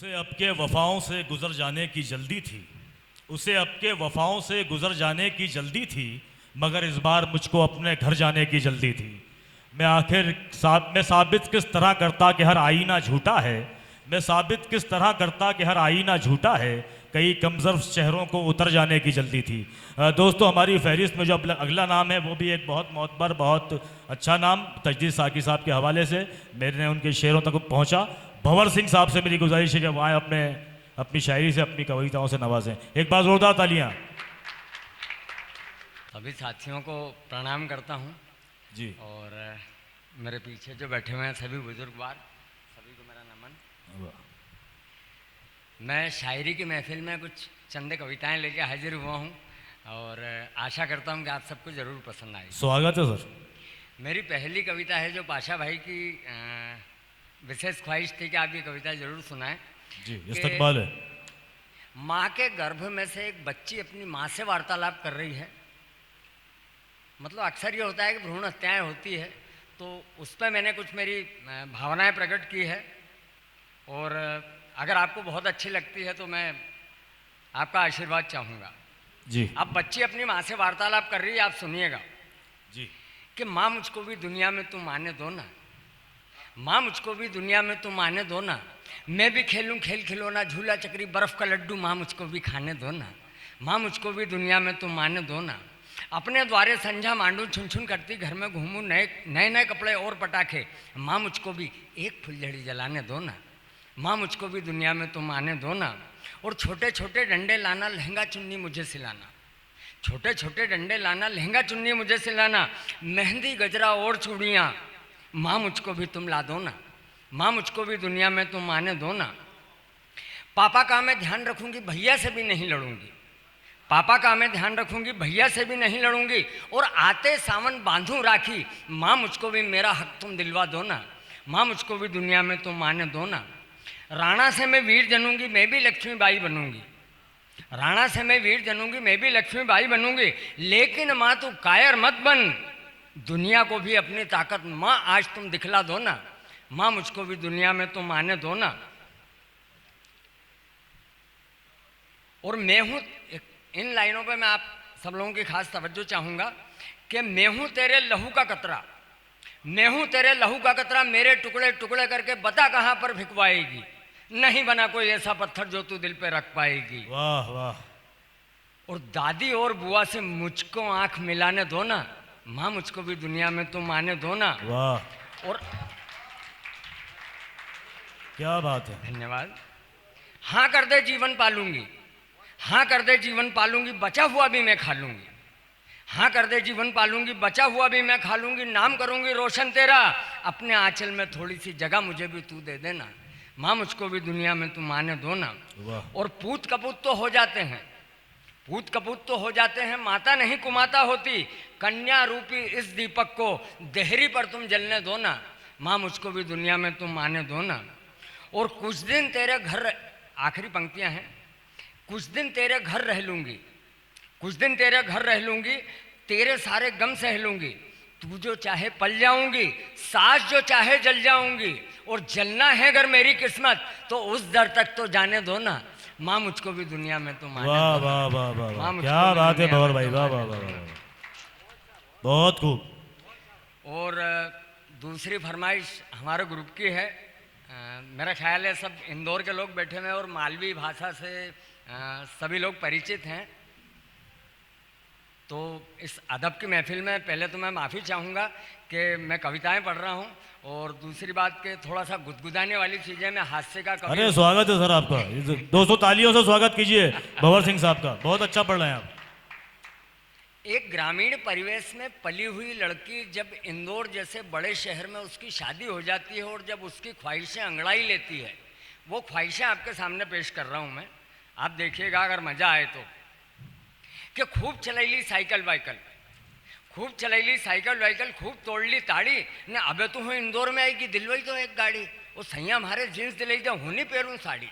उसे अब के वफाओं से गुजर जाने की जल्दी थी, उसे अब के वफाओं से गुजर जाने की जल्दी थी, मगर इस बार मुझको अपने घर जाने की जल्दी थी। मैं साबित किस तरह करता कि हर आईना झूठा है, मैं साबित किस तरह करता कि हर आईना झूठा है, कई कमजोर चेहरों को उतर जाने की जल्दी थी। दोस्तों, हमारी फहरिस्त में जो अगला नाम है वो भी एक बहुत मोतबर, बहुत अच्छा नाम, तजदीद साकी साहब के हवाले से मेरे उनके शेरों तक पहुंचा। भंवर सिंह साहब से मेरी गुजारिश है कि वहाँ अपनी शायरी से, अपनी कविताओं से नवाजें। एक बार जोरदार तालियां। सभी साथियों को प्रणाम करता हूँ जी। और मेरे पीछे जो बैठे हुए हैं सभी बुजुर्गवार, सभी को मेरा नमन। मैं शायरी की महफिल में कुछ चंद कविताएं लेके हाजिर हुआ हूँ और आशा करता हूँ कि आप सबको ज़रूर पसंद आए। स्वागत है सर। मेरी पहली कविता है जो पाशा भाई की विशेष ख्वाहिश थी कि आप ये कविता ज़रूर सुनाएं। जी, इस्तकबाल है। माँ के गर्भ में से एक बच्ची अपनी माँ से वार्तालाप कर रही है। मतलब अक्सर ये होता है कि भ्रूण हत्याएं होती है, तो उस पर मैंने कुछ मेरी भावनाएं प्रकट की है और अगर आपको बहुत अच्छी लगती है तो मैं आपका आशीर्वाद चाहूँगा। जी। अब बच्ची अपनी माँ से वार्तालाप कर रही है, आप सुनिएगा। जी। कि माँ मुझको भी दुनिया में तुम आने दो ना, माँ मुझको भी दुनिया में तुम आने दो ना, मैं भी खेलूं खेल खिलौना झूला चक्री बर्फ का लड्डू, माँ मुझको भी खाने दो ना, माँ मुझको भी दुनिया में तुम आने दो ना, अपने द्वारे संझा मांडू छुन छुन करती घर में घूमूं नए नए कपड़े और पटाखे, माँ मुझको भी एक फुलझड़ी जलाने दो ना, माँ मुझको भी दुनिया में तुम आने दो ना, और छोटे छोटे डंडे लाना लहंगा चुन्नी मुझे सिलाना, छोटे छोटे डंडे लाना लहंगा चुन्नी मुझे सिलाना, मेहंदी गजरा और चूड़ियाँ, माँ मुझको भी तुम ला दो ना, माँ मुझको भी दुनिया में तुम आने दो ना, पापा का मैं ध्यान रखूंगी भैया से भी नहीं लड़ूंगी, पापा का मैं ध्यान रखूंगी भैया से भी नहीं लड़ूंगी, और आते सावन बांधूं राखी, माँ मुझको भी मेरा हक तुम दिलवा दो ना, माँ मुझको भी दुनिया में तुम आने दो ना, राणा से मैं वीर जनूंगी मैं भी लक्ष्मीबाई बनूंगी, राणा से मैं वीर जनूंगी मैं भी लक्ष्मीबाई बनूंगी, लेकिन माँ तू कायर मत बन, दुनिया को भी अपनी ताकत माँ आज तुम दिखला दो ना, माँ मुझको भी दुनिया में तुम आने दो ना। और मैं हूँ, इन लाइनों पे मैं आप सब लोगों की खास तवज्जो चाहूँगा कि मैं हूँ तेरे लहू का कतरा, मैं हूँ तेरे लहू का कतरा, मेरे टुकड़े टुकड़े करके बता कहाँ पर भिखवाएगी, नहीं बना कोई ऐसा पत्थर जो तू दिल पे रख पाएगी। वाह वाह। और दादी और बुआ से मुझको आंख मिलाने दो ना, माँ मुझको भी दुनिया में तुम आने दो ना। वाह, और क्या बात है। धन्यवाद। हाँ कर दे जीवन पालूंगी, हाँ कर दे जीवन पालूंगी, बचा हुआ भी मैं खा लूंगी, हाँ कर दे जीवन पालूंगी, बचा हुआ भी मैं खा लूंगी, नाम करूंगी रोशन तेरा, अपने आंचल में थोड़ी सी जगह मुझे भी तू दे देना, माँ मुझको भी दुनिया में तुम आने दो ना। और पूत कपूत तो हो जाते हैं, पूत कपूत तो हो जाते हैं, माता नहीं कुमाता होती, कन्या रूपी इस दीपक को देहरी पर तुम जलने दो ना, माँ मुझको भी दुनिया में तुम आने दो ना। और कुछ दिन तेरे घर, आखिरी पंक्तियां हैं, कुछ दिन तेरे घर रह लूंगी, कुछ दिन तेरे घर रह लूंगी, तेरे सारे गम सह लूंगी, तू जो चाहे पल जाऊंगी, सास जो चाहे जल जाऊंगी, और जलना है अगर मेरी किस्मत तो उस दर तक तो जाने दो ना, माँ मुझको भी दुनिया में तुम आने दो। वाह वाह वाह वाह, क्या बात है भंवर भाई, वाह वाह वाह, बहुत खूब। और दूसरी फरमाइश हमारे ग्रुप की है, मेरा ख्याल है सब इंदौर के लोग बैठे हुए हैं और मालवी भाषा से सभी लोग परिचित हैं, तो इस अदब की महफिल में पहले तो मैं माफ़ी चाहूँगा कि मैं कविताएं पढ़ रहा हूँ, और दूसरी बात के थोड़ा सा गुदगुदाने वाली चीज़ें मैं हास्य का अरे स्वागत है सर आपका, 200 तालियों से स्वागत कीजिए भंवर सिंह साहब का, बहुत अच्छा पढ़ रहे हैं आप। एक ग्रामीण परिवेश में पली हुई लड़की जब इंदौर जैसे बड़े शहर में उसकी शादी हो जाती है और जब उसकी ख्वाहिशें अंगड़ाई लेती है, वो ख्वाहिशें आपके सामने पेश कर रहा हूँ मैं, आप देखिएगा अगर मज़ा आए तो। कि खूब चलैली साइकिल वाइकल, खूब चलैली साइकिल वाइकल, खूब तोड़ ली ताड़ी ने, अबे तो हूँ इंदौर में आएगी दिलवाई तो एक गाड़ी, वो सैया हमारे जीन्स दिलाई दे हुनी पेरूँ साड़ी,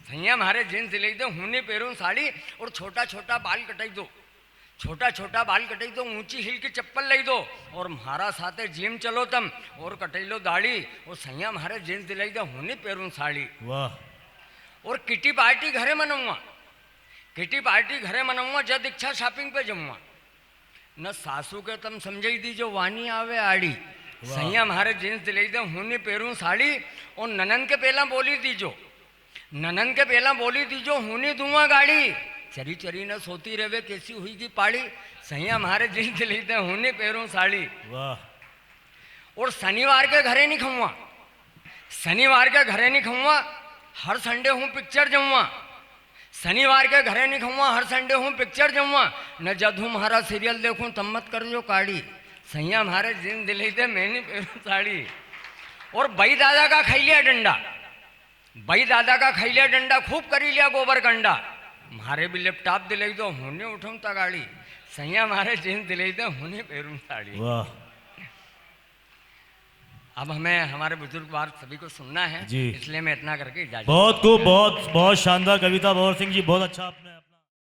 सैया हमारे जीन्स दिलाई दे हुनी पेरूँ साड़ी, और छोटा छोटा बाल कटाई दो, छोटा छोटा बाल कटाई दो, ऊंची हिल की चप्पल लई दो, और म्हारा साथे जिम चलो तम, और कटाई लो दाढ़ी, और सैया म्हारे जींस दिलाई दो, हुनी पेरू साड़ी। वाह और किटी पार्टी घरे मनाऊंगा, किटी पार्टी घरे मनाऊंगा, जद इच्छा शॉपिंग पे जाऊंगा। न सासू के तम समझाई दी जो वानी आवे आड़ी, सैया म्हारे जींस दिलाई दो, हुनी पेरू साड़ी। और ननन के पहला बोली दीजो, ननन के पहला बोली दीजो, हुनी दूंगा गाड़ी, चरी चरी न सोती रहे कैसी हुई की पाड़ी, सैया हमारे जींस दिलाई दे, हुनी पेरू साड़ी। वाह और शनिवार के घरे नहीं खाऊंगा, शनिवार के घरे नहीं खाऊंगा, हर संडे हूँ पिक्चर जाऊंगा, शनिवार के घरे नहीं खाऊंगा, हर संडे हूँ पिक्चर जाऊंगा। न जद हूँ हमारा सीरियल देखूं तब मत कर जो काड़ी, सैया हमारे जींस दिलाई दे, मैंने पेरू साड़ी। और बई दादा का खाई लिया डंडा, बई दादा का खाई लिया डंडा, खूब करी लिया गोबर कंडा, मारे भी लैपटॉप दिलाई दो, हुने उठूं ता गाड़ी, सैया मारे जींस दिलाई दो, हुने पेरूं साड़ी। वाह अब हमें हमारे बुजुर्ग बात सभी को सुनना है जी। इसलिए मैं इतना करके इजाजत। बहुत खूब, बहुत बहुत शानदार कविता भंवर सिंह जी, बहुत अच्छा आपने